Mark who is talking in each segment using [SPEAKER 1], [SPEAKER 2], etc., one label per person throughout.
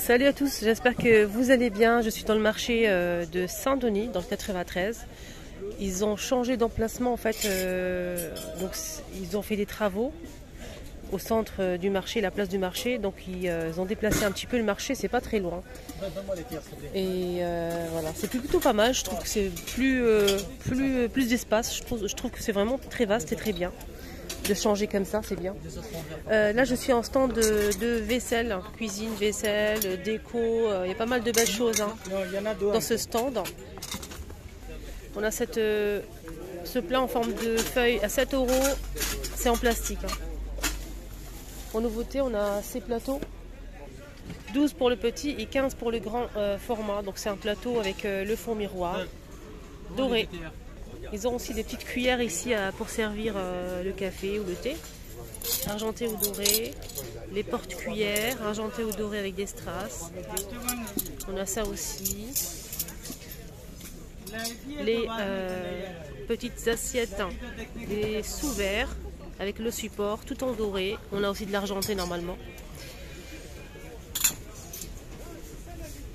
[SPEAKER 1] Salut à tous, j'espère que vous allez bien. Je suis dans le marché de Saint-Denis, dans le 93. Ils ont changé d'emplacement en fait, donc ils ont fait des travaux au centre du marché, la place du marché. Donc ils ont déplacé un petit peu le marché, c'est pas très loin. Et voilà, c'est plutôt pas mal. Je trouve que c'est plus d'espace. Je trouve que c'est vraiment très vaste et très bien. De changer comme ça, c'est bien. Là, je suis en stand de vaisselle, cuisine, vaisselle, déco. Il y a pas mal de belles choses dans ce stand. On a ce plat en forme de feuille à 7 €. C'est en plastique. En nouveauté, on a ces plateaux. 12 pour le petit et 15 pour le grand format. Donc c'est un plateau avec le fond miroir doré. Ils ont aussi des petites cuillères ici pour servir le café ou le thé. Argenté ou doré. Les porte-cuillères, argenté ou doré avec des strass. On a ça aussi. Les petites assiettes, des sous-verres avec le support, tout en doré. On a aussi de l'argenté normalement.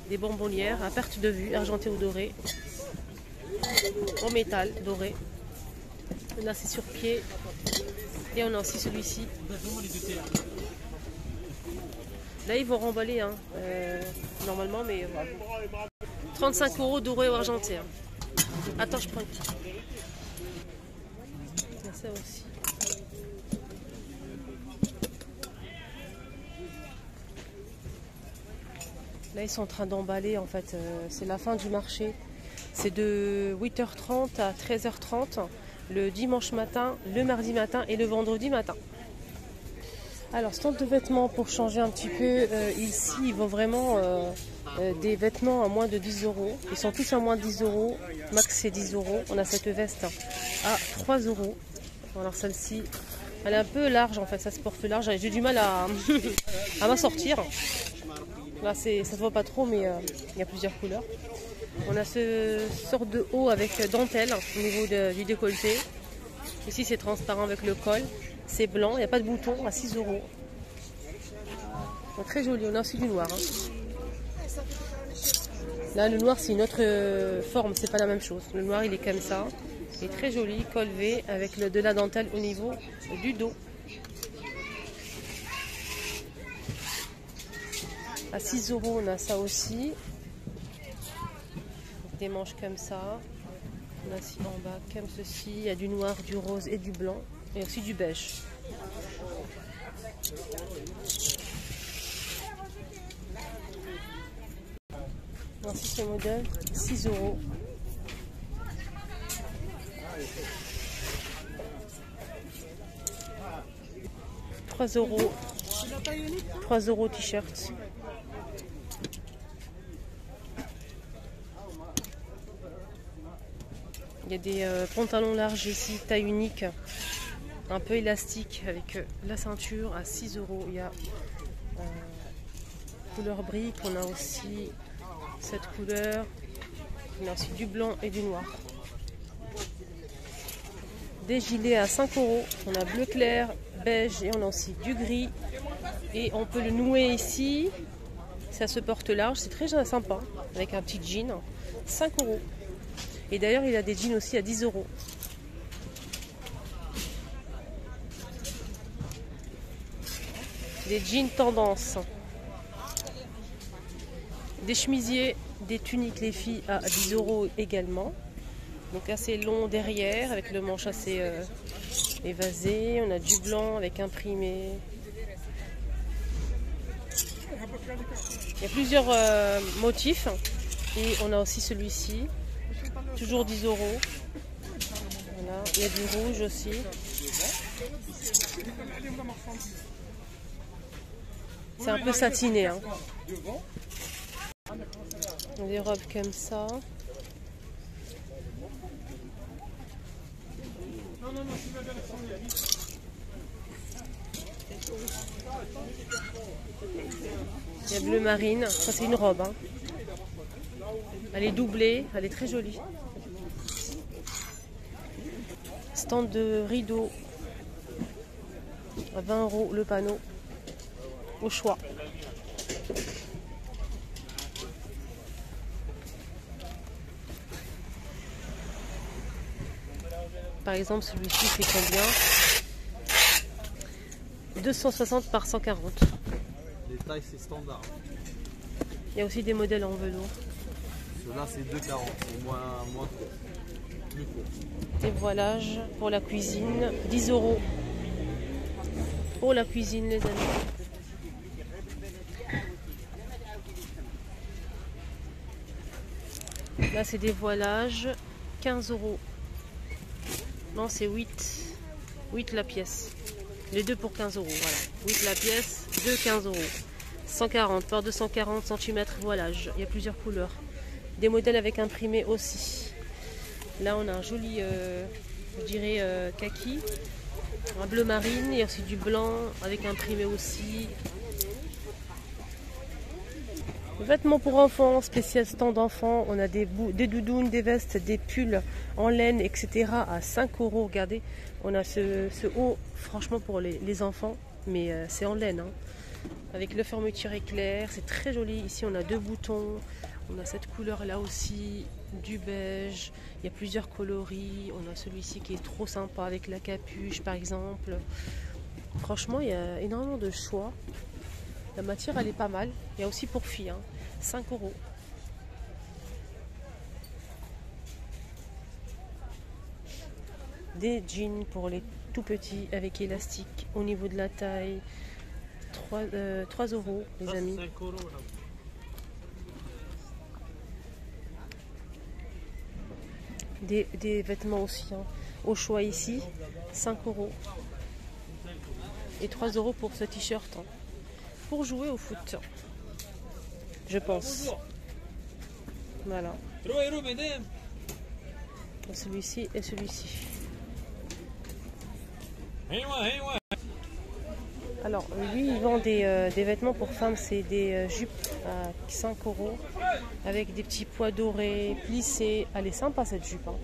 [SPEAKER 1] Des bonbonnières à perte de vue, argenté ou doré. En métal doré. On a c'est sur pied et on a aussi celui-ci. Là ils vont remballer normalement, mais 35 € doré ou argenté. Attends, je prends une petite. Il y a ça aussi. Là ils sont en train d'emballer en fait, c'est la fin du marché. C'est de 8h30 à 13h30 le dimanche matin, le mardi matin et le vendredi matin. Alors, stand de vêtements pour changer un petit peu. Ici, ils vont vraiment des vêtements à moins de 10 €. Ils sont tous à moins de 10 €. Max, c'est 10 €. On a cette veste à 3 €. Alors, celle-ci, elle est un peu large en fait. Ça se porte large. J'ai du mal à m'en sortir. Là, ça ne se voit pas trop, mais il y a plusieurs couleurs. On a ce sorte de haut avec dentelle au niveau du décolleté. Ici, c'est transparent avec le col. C'est blanc, il n'y a pas de bouton, à 6 €. Donc, très joli. On a aussi du noir. Là, le noir, c'est une autre forme. C'est pas la même chose. Le noir, il est comme ça. Il est très joli, col V, avec de la dentelle au niveau du dos. À 6 €, on a ça aussi. Des manches comme ça. On a ici en bas comme ceci. Il y a du noir, du rose et du blanc. Et aussi du beige. Voici ce modèle, 6 €. « 3 €. 3 € t-shirt. Il y a des pantalons larges ici, taille unique, un peu élastique avec la ceinture à 6 €. Il y a couleur brique, on a aussi cette couleur, on a aussi du blanc et du noir. Des gilets à 5 €, on a bleu clair, beige et on a aussi du gris. Et on peut le nouer ici, ça se porte large, c'est très sympa, avec un petit jean, 5 €. Et d'ailleurs, il a des jeans aussi à 10 €. Des jeans tendance. Des chemisiers, des tuniques les filles à 10 € également. Donc assez long derrière, avec le manche assez évasé. On a du blanc avec imprimé. Il y a plusieurs motifs. Et on a aussi celui-ci. Toujours 10 €. Voilà. Il y a du rouge aussi. C'est un peu satiné. Des robes comme ça. Il y a bleu marine. Ça, c'est une robe. Elle est doublée. Elle est très jolie. Stand de rideaux à 20 € le panneau, au choix. Par exemple, celui-ci fait combien? 260 par 140.
[SPEAKER 2] Les tailles, c'est standard.
[SPEAKER 1] Il y a aussi des modèles en velours.
[SPEAKER 2] Ceux-là, c'est 2,40. C'est moins court. Plus court.
[SPEAKER 1] Des voilages pour la cuisine. 10 € pour la cuisine, les amis. Là, c'est des voilages. 15 €. Non, c'est 8. 8 la pièce. Les deux pour 15 €. Voilà. 8 la pièce, 2 15 €. 140 par 240 cm voilage. Il y a plusieurs couleurs. Des modèles avec imprimé aussi. Là, on a un joli, je dirais, kaki. Un bleu marine. Il y a aussi du blanc avec imprimé aussi. Vêtements pour enfants, spécial stand d'enfants. On a des doudounes, des vestes, des pulls en laine, etc. à 5 €. Regardez, on a ce haut, franchement, pour les enfants, mais c'est en laine. Hein. Avec le fermeture éclair, c'est très joli. Ici, on a 2 boutons. On a cette couleur là aussi, du beige. Il y a plusieurs coloris. On a celui-ci qui est trop sympa avec la capuche, par exemple. Franchement, il y a énormément de choix. La matière, elle est pas mal. Il y a aussi pour filles, hein. 5 €. Des jeans pour les tout petits avec élastique au niveau de la taille. 3 €, les amis.
[SPEAKER 2] 5 € là.
[SPEAKER 1] Des vêtements aussi, hein. Au choix ici, 5 €. Et 3 € pour ce t-shirt. Hein. Pour jouer au foot, je pense. Voilà. Celui-ci et celui-ci. Alors, lui, il vend des vêtements pour femmes, c'est des jupes à 5 € avec des petits pois dorés, plissés. Elle est sympa cette jupe. Hein.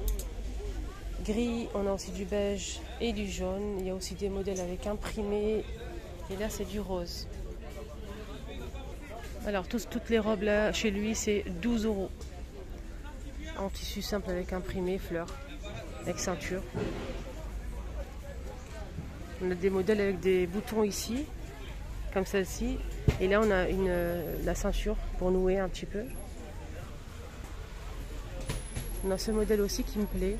[SPEAKER 1] Gris, on a aussi du beige et du jaune. Il y a aussi des modèles avec imprimé. Et là, c'est du rose. Alors, toutes les robes là, chez lui, c'est 12 €. En tissu simple avec imprimé, fleurs, avec ceinture. On a des modèles avec des boutons ici, comme celle-ci. Et là, on a la ceinture pour nouer un petit peu. On a ce modèle aussi qui me plaît.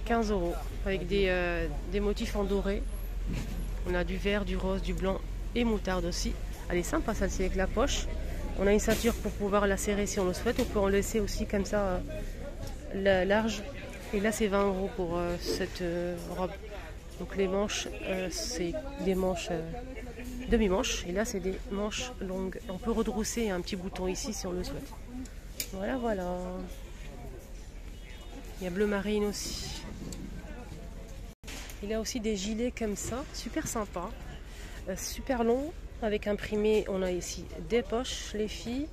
[SPEAKER 1] 15 €, avec des motifs en doré. On a du vert, du rose, du blanc et moutarde aussi. Elle est sympa celle-ci avec la poche. On a une ceinture pour pouvoir la serrer si on le souhaite. On peut en laisser aussi comme ça large. Et là, c'est 20 € pour cette robe. Donc les manches, c'est des manches demi-manches. Et là, c'est des manches longues. On peut redrousser un petit bouton ici si on le souhaite. Voilà, voilà. Il y a bleu marine aussi. Il y a aussi des gilets comme ça, super sympa, super long, avec imprimé. On a ici des poches, les filles,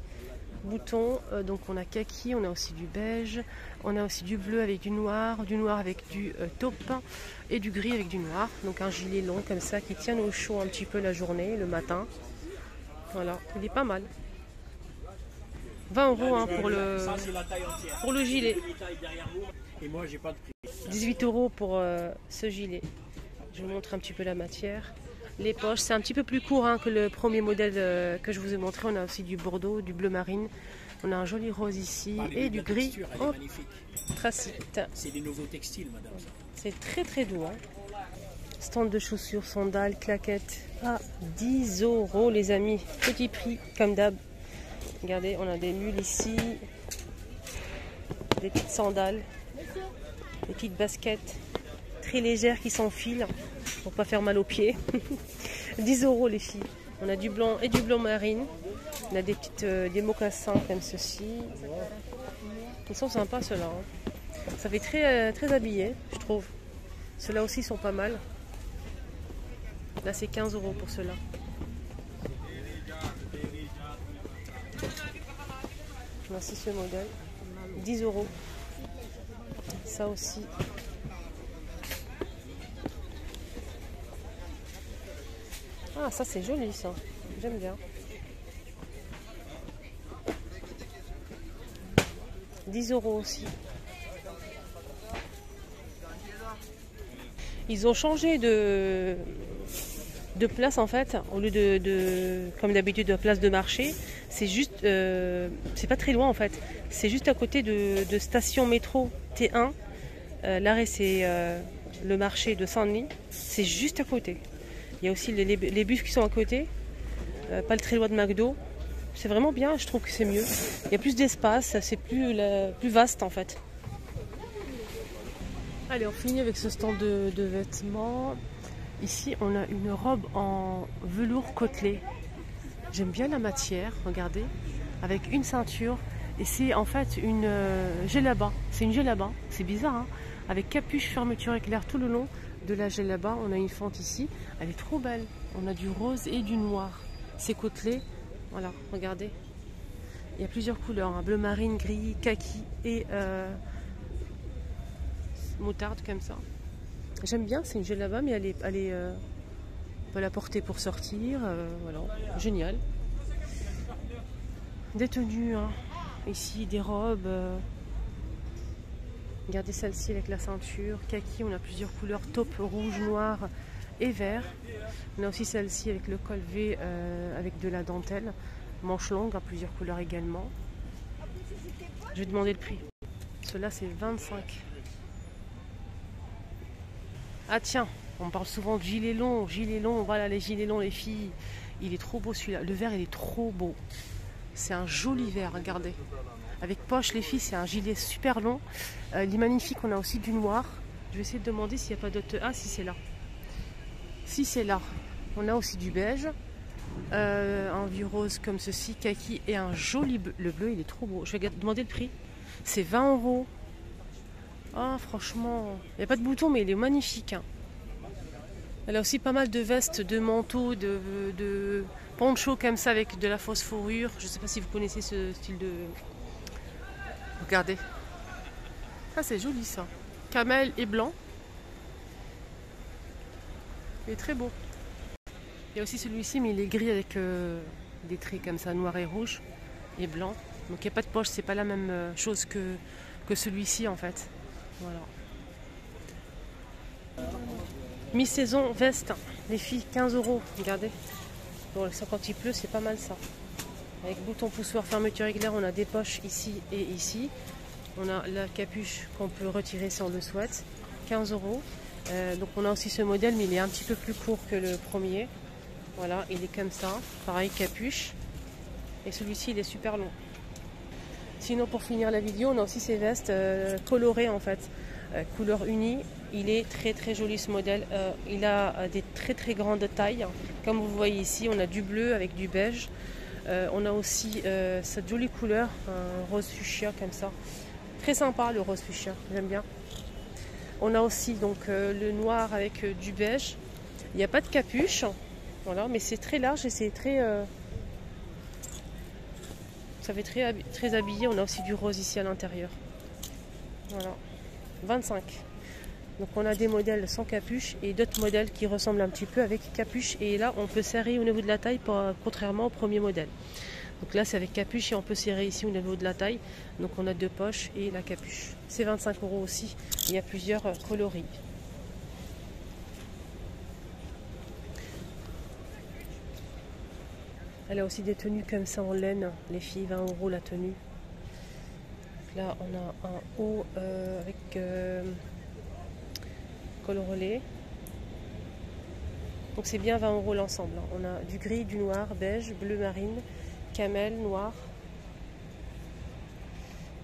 [SPEAKER 1] boutons, donc on a kaki, on a aussi du beige, on a aussi du bleu avec du noir avec du taupe et du gris avec du noir. Donc un gilet long comme ça qui tient au chaud un petit peu la journée, le matin. Voilà, il est pas mal. 20 € hein, pour le gilet.
[SPEAKER 3] Et moi, j'ai pas de prix.
[SPEAKER 1] 18 € pour ce gilet. Je vous montre un petit peu la matière. Les poches, c'est un petit peu plus court hein, que le premier modèle que je vous ai montré. On a aussi du bordeaux, du bleu marine. On a un joli rose ici et du gris en tracite.
[SPEAKER 3] C'est des nouveaux textiles, madame.
[SPEAKER 1] C'est très très doux. Hein. Stand de chaussures, sandales, claquettes à 10 € les amis. Petit prix comme d'hab. Regardez, on a des mules ici. Des petites sandales. Des petites baskets très légères qui s'enfilent pour pas faire mal aux pieds. 10 € les filles. On a du blanc et du blanc marine. On a des mocassins comme ceci. Ils sont sympas ceux-là. Hein. Ça fait très habillé, je trouve. Ceux-là aussi sont pas mal. Là c'est 15 € pour ceux-là. Voici ce modèle. 10 €. Ça aussi. Ah, ça c'est joli ça. J'aime bien. 10 € aussi. Ils ont changé de place en fait, au lieu comme d'habitude, de place de marché. C'est juste, c'est pas très loin en fait. C'est juste à côté de station métro T1. L'arrêt c'est le marché de Saint-Denis. C'est juste à côté. Il y a aussi les bus qui sont à côté. Pas très loin de McDo. C'est vraiment bien, je trouve que c'est mieux. Il y a plus d'espace, c'est plus vaste en fait. Allez, on finit avec ce stand de vêtements. Ici, on a une robe en velours côtelé. J'aime bien la matière, regardez, avec une ceinture. Et c'est en fait une djellaba. C'est une djellaba, c'est bizarre, hein, avec capuche, fermeture éclair tout le long de la djellaba. On a une fente ici, elle est trop belle. On a du rose et du noir. C'est côtelé, voilà, regardez. Il y a plusieurs couleurs, hein, bleu marine, gris, kaki et moutarde comme ça. J'aime bien, c'est une djellaba, mais on peut la porter pour sortir, voilà, génial. Des tenues, hein. Ici des robes. Regardez celle-ci avec la ceinture, kaki, on a plusieurs couleurs, taupe, rouge, noir et vert. On a aussi celle-ci avec le col V avec de la dentelle, manche longue, à plusieurs couleurs également. Je vais demander le prix. Cela c'est 25. Ah tiens, on parle souvent de gilets longs, voilà les gilets longs les filles. Il est trop beau celui-là, le vert il est trop beau. C'est un joli vert, regardez. Avec poche les filles, c'est un gilet super long. Il est magnifique, on a aussi du noir. Je vais essayer de demander s'il n'y a pas d'autres... Ah si c'est là. Si c'est là. On a aussi du beige. Un vieux rose comme ceci, kaki et un joli bleu. Le bleu il est trop beau. Je vais demander le prix. C'est 20 €. Ah franchement, il n'y a pas de bouton mais il est magnifique. Hein. Elle a aussi pas mal de vestes, de manteaux, de ponchos comme ça avec de la fausse fourrure. Je ne sais pas si vous connaissez ce style de... Regardez. Ah c'est joli ça. Camel et blanc. Il est très beau. Il y a aussi celui-ci mais il est gris avec des traits comme ça, noir et rouge et blanc. Donc il n'y a pas de poche, c'est pas la même chose que celui-ci en fait. Voilà. Mi-saison veste, les filles 15 €, regardez. Bon, ça quand il pleut, c'est pas mal ça. Avec bouton poussoir, fermeture éclair, on a des poches ici et ici. On a la capuche qu'on peut retirer si on le souhaite, 15 €. Donc on a aussi ce modèle, mais il est un petit peu plus court que le premier. Voilà, il est comme ça, pareil capuche. Et celui-ci, il est super long. Sinon, pour finir la vidéo, on a aussi ces vestes colorées en fait, couleur unie. Il est très très joli ce modèle. Il a des très très grandes tailles. Comme vous voyez ici, on a du bleu avec du beige. On a aussi cette jolie couleur, un rose fuchsia comme ça. Très sympa le rose fuchsia, j'aime bien. On a aussi donc le noir avec du beige. Il n'y a pas de capuche, voilà, mais c'est très large et c'est très... ça fait très habillé. On a aussi du rose ici à l'intérieur. Voilà, 25. Donc on a des modèles sans capuche et d'autres modèles qui ressemblent un petit peu avec capuche. Et là, on peut serrer au niveau de la taille, contrairement au premier modèle. Donc là, c'est avec capuche et on peut serrer ici au niveau de la taille. Donc on a deux poches et la capuche. C'est 25 € aussi. Il y a plusieurs coloris. Elle a aussi des tenues comme ça en laine. Les filles, 20 € la tenue. Là, on a un haut avec col relais. Donc c'est bien 20 € l'ensemble. On a du gris, du noir, beige, bleu marine, camel, noir.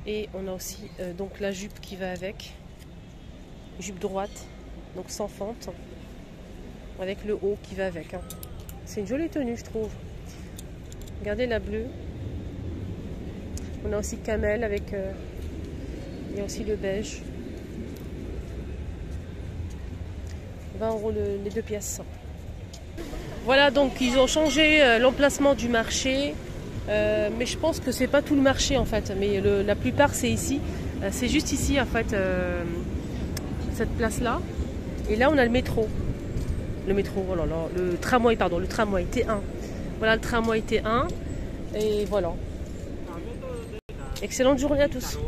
[SPEAKER 1] Et on a aussi donc la jupe qui va avec. Jupe droite, donc sans fente. Avec le haut qui va avec. Hein. C'est une jolie tenue, je trouve. Regardez la bleue. On a aussi camel avec... il y a aussi le beige. 20 € les deux pièces. Voilà, donc ils ont changé l'emplacement du marché. Mais je pense que c'est pas tout le marché en fait. Mais la plupart c'est ici. C'est juste ici en fait, cette place-là. Et là on a le métro. Le métro, oh là là, le tramway, pardon, le tramway T1. Voilà le tramway T1. Et voilà. Excellente journée à tous.